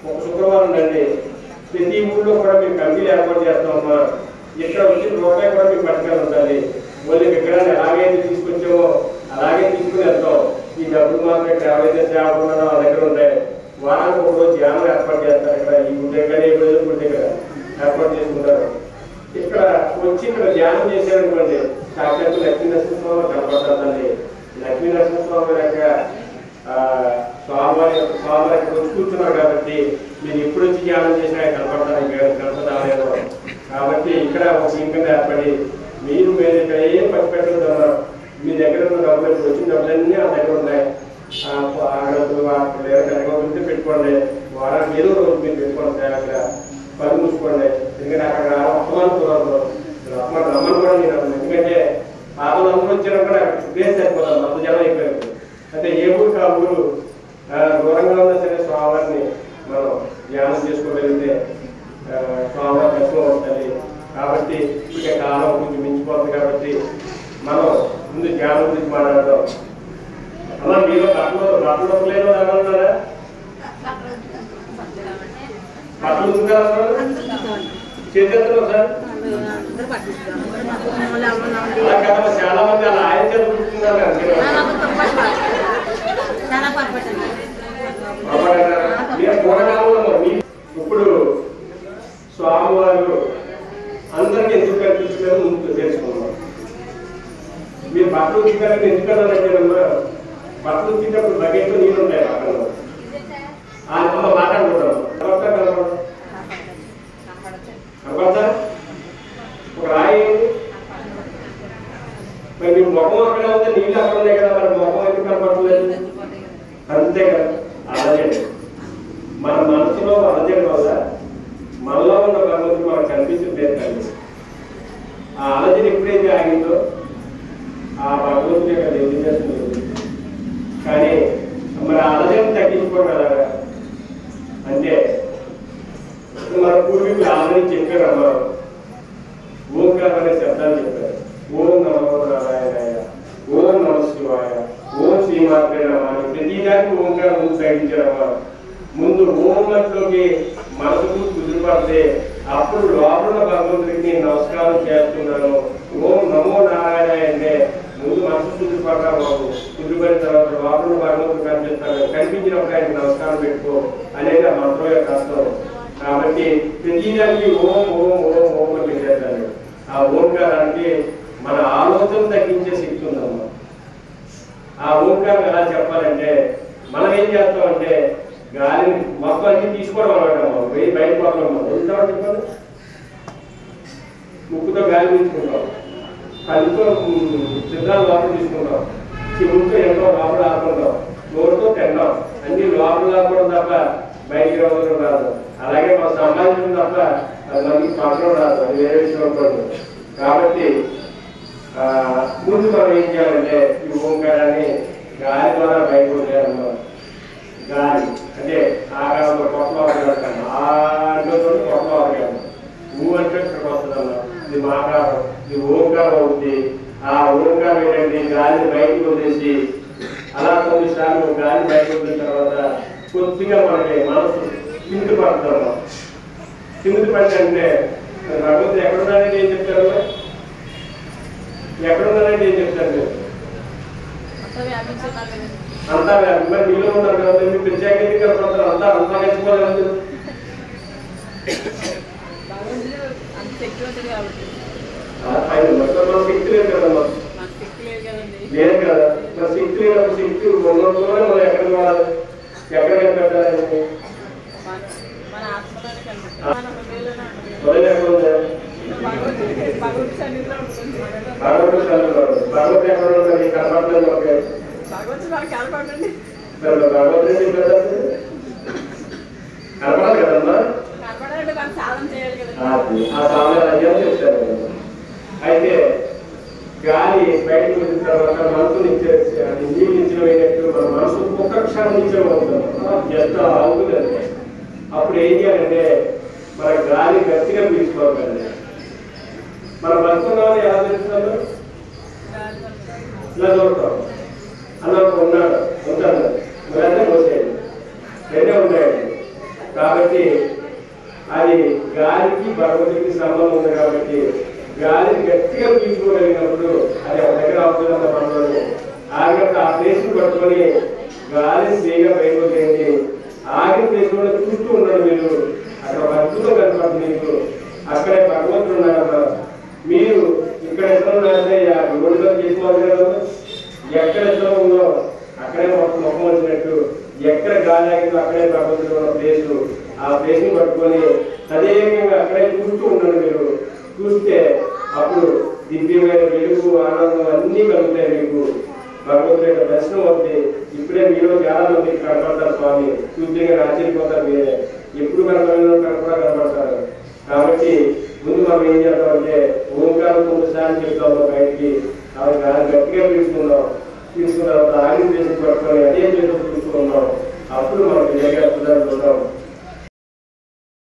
ఒక శుక్రవారం రండి. ప్రతి ఊళ్ళో కూడా మేము కమిటీలు ఏర్పాటు చేస్తామమ్మా. ఇక్కడ వచ్చిన రూపాయి కూడా మీకు పట్టుకొని ఉండాలి. మళ్ళీ విగ్రహాన్ని ఎలాగైతే తీసుకొచ్చామో అలాగే తీసుకుని వెళ్తాం. ఈ డబ్బులు మాత్రం ఇక్కడ ఎవరైతే సేవలు ఉన్నారో వాళ్ళ దగ్గర ఉంటాయి. వారానికి ఒక రోజు ధ్యానం ఏర్పాటు చేస్తారు. ఇక్కడ ఈ గుడి దగ్గర ఈ రోజు గుడి దగ్గర ఏర్పాటు చేసుకుంటారు. ఇక్కడ వచ్చి ఇక్కడ ధ్యానం చేశారనుకోండి, సాక్షాత్తు లక్ష్మీనరసింహస్వామి కనపడుతుందండి. లక్ష్మీనరసింహస్వామి యొక్క స్వామివారి ఇక్కడ వచ్చి కూర్చున్నారు కాబట్టి మీరు ఎప్పుడు వచ్చి ధ్యానం చేసినా కనపడతారు కనపడాలేదు. కాబట్టి ఇక్కడ ఒక లింగం ఏర్పడి మీరు ఇక్కడ ఏం పచ్చి పెట్టడం మీ దగ్గర ఉన్న డబ్బులు ఇప్పుడు వచ్చిన డబ్బులన్నీ ఆ దగ్గర ఉన్నాయి. డబ్బులు పెట్టుకోండి. వారానికి ఏదో రోజు మీరు పెట్టుకోండి. అక్కడ పని మూసుకోండి. ఎందుకంటే అక్కడ అప్పమానం కుదరదు. అప్పమానం రమ్మని కూడా నేను ఎందుకంటే పాతలు అందరూ వచ్చినా కూడా ప్లేస్ సరిపోతాను. అంత జనం అయిపోయారు. అంటే ఏ ఊరికి ఆ ఊరు దూరంగా ఉన్నా సరే స్వామివారిని మనం ధ్యానం చేసుకోగలిగితే స్వామివారి దర్శనం వస్తుంది. కాబట్టి ఇప్పటికే కాలం కొంచెం మించిపోతుంది. కాబట్టి మనం ముందు ధ్యానం గురించి మాట్లాడదాం. అలా మీరు బట్టలు లేదో అనుకుంటారా? బట్టలు ఉంటున్నారా? చేసేస్తున్నాం సార్. చాలా మంది అలా ఆయన చదువుకుంటున్నారు. ఇప్పుడు స్వామివారు అందరికీ ఎందుకు కనిపించారో ముందు తెలుసుకున్నాం. మీరు బట్టలు ఉతికారని ఎందుకన్నారంటేనమ్మా, బట్టలు ఉతికేటప్పుడు బకెట్లో నీళ్ళు ఉంటాయి. పక్కన మాట్లాడుకుంటాం. కనపడతా ఒక రాయి మరి మీ ముఖం అక్కడ ఉంటే నీళ్ళు అక్కడ ఉన్నాయి కదా, మరి ముఖం ఎందుకు కనపడలేదు? అంతే కదా. అలజడి మన మనసులో అలజడి వల్ల మనలో ఉన్న భగవంతుడు మనకు కనిపించలేదు. ఆ అలజడి ఎప్పుడైతే ఆగిందో ఆ భగవంతుడి యొక్క ఏం చేస్తుంది. కానీ మరి అలజడిని తగ్గించుకోవడం ఎలాగా అంటే మన పూర్వీకులు ఆల్రెడీ చెప్పారు. అమ్మా ఓంకారం అనే శబ్దాలు చెప్పారు. ఓం నమో నారాయణాయ, ఓం నమ శివాయ, ఓం శ్రీమాత్రే నమః అని ప్రతిదానికి ఓంకారం ముందు తగ్గించారమ్మా. ముందు ఓంలోకి మనసుకు కుదిరిపడితే అప్పుడు లోపల భగవంతుడికి నేను నమస్కారం చేస్తున్నాను. ఓం నమో నారాయణ అంటే ముందు మనసు కుదిరిపడ్డా బాబు, కుదిరిపడిన తర్వాత లోపల భగవంతుడు కనిపిస్తాడు. కనిపించినప్పుడు ఆయనకి నమస్కారం పెట్టుకో అనేది ఆ మంత్రం యొక్క అర్థం. కాబట్టి ప్రతిదానికి ఓం ఓం ఓం ఓం అని పెట్టేస్తాడు. ఆ ఓంకారానికి మన ఆలోచన తగ్గించే శక్తి ఉందమ్మా. ఆ ఓంకారం ఎలా చెప్పాలంటే మనం ఏం చేస్తామంటే గాలిని మొత్తం అన్ని తీసుకోవడం అనమాట. బయట పోతాం. చెప్పండి, ముక్కుతో గాలి తీసుకుంటాం, కళ్ళుతో చిత్రాలు లోపల తీసుకుంటాం, చెవులతో ఎంతో లోపల ఆడుకుంటాం, నోరుతో తింటాం. అన్ని లోపల ఆడుకోవడం తప్ప బయటికి రావడం రాదు. అలాగే మనం సంపాదించడం తప్ప మనకి పడడం రాదు. అది వేరే విషయం అనుకోండి. కాబట్టి ముందు మనం ఏం చేయాలంటే ఈ ఓంకారాన్ని గాలి ద్వారా బయటకు వదిలేయాలన్నమాట. గాలి అంటే ఆకారంలో కొత్త ఆడగలుగుతాను, ఆటో కొత్త ఆడగలను. ఊ అంటే ఇక్కడికి వస్తుందన్న. ఇది మాకారం, ఇది ఓంకారం అవుతుంది. ఆ ఓంకారం ఏంటంటే గాలిని బయటకు వదిలేసి అలా కొన్నిసార్లు గాలి బయటకు వదిలిన తర్వాత కొద్దిగా మనకి మనసు కింది పడుతున్నాం. కింది పడితే భగవంతుడు ఎక్కడున్నాడని ఏం చెప్తారు? ఎక్కడున్నారని ఏం చెప్తారు మీరు? అంతా మరి మీలో ఉన్నారు కదా, మీరు ప్రత్యేకంగా కనపడతారు. అంతా అంతా కలిసిపోలేదు. మన శక్తి లేదు కదమ్మా. లేదు కదా. మన శక్తి లేనప్పుడు శక్తి ఉన్నప్పుడు మనం ఎక్కడికి వాడాలి, ఎక్కడికి పెట్టాలి? భగవత్ ఎక్కడ ఉంటుంది? కనపడలేదు. ఓకే, భగవద్గీత కనపడాలి కదమ్మా. ఆ సాధన అయ్యాలని చెప్తారు. అయితే గాలి బయటకు వచ్చిన తర్వాత మనసు నీళ్ళు ఇచ్చినట్టు మన మనసు ఒక్క క్షణం ఇచ్చేమవుతుంది. జస్ట్ అవుతుంది. అప్పుడు ఏం చేయాలంటే మన గాలి గట్టిగా పీల్చుకోవాలి. మనం బతుకున్నామని ఎలా తెలుస్తున్నాము? ఇలా చూడతాం. అన్న ఉన్నాడు ఉంటాడు, మరంతా పోసేయండి, రెండే ఉంటాయండి. కాబట్టి అది గాలికి భగవంతుడికి సంబంధం ఉంది. కాబట్టి గాలిని గట్టిగా పీల్చుకోగలిగినప్పుడు అది ఒక దగ్గర అవుతుందన్న మనలో ఆగినప్పుడు ఆ ప్లేస్ పట్టుకొని గాలి స్త్రీగా బయటకు వదిలేండి. ఆగిన ప్లేస్ కూడా చూస్తూ ఉన్నాడు. మీరు అక్కడ ఒక అద్భుతం కనపడుతుంది. మీకు అక్కడే భగవంతుడు ఉన్నాడమ్మా. మీరు ఇక్కడ ఎక్కడ ఉన్నారంటే రోడ్డులో చేసుకోవాలి. ఎక్కడ ఎక్కడ ఉందో అక్కడే ముఖం వచ్చినట్టు, ఎక్కడ గాలి ఆగిందో అక్కడే భగవంతుడు ఉన్న ప్లేస్. ఆ ప్లేస్ ని పట్టుకొని తదేకంగా అక్కడే చూస్తూ ఉన్నాడు. మీరు చూస్తే అప్పుడు దివ్యమైన వెలుగు, ఆనందం అన్నీ కలుగుతాయి. మీకు భగవంతుడి యొక్క దర్శనం అవుతుంది. ఇప్పుడే మీరు చాలా మంది కనపడతారు స్వామి. చూస్తే ఆశ్చర్యపోతారు. మీరే ఎప్పుడు కనపడతారు. కాబట్టి ముందు మనం ఏం చేద్దామంటే ఓంకారం 9 సార్లు చెప్తాము బయటికి. గట్టిగా తీసుకున్నాం. తీసుకున్న తర్వాత ఆగిన ప్లేస్ పట్టుకొని అదే ప్లేస్ చూసుకున్నాం.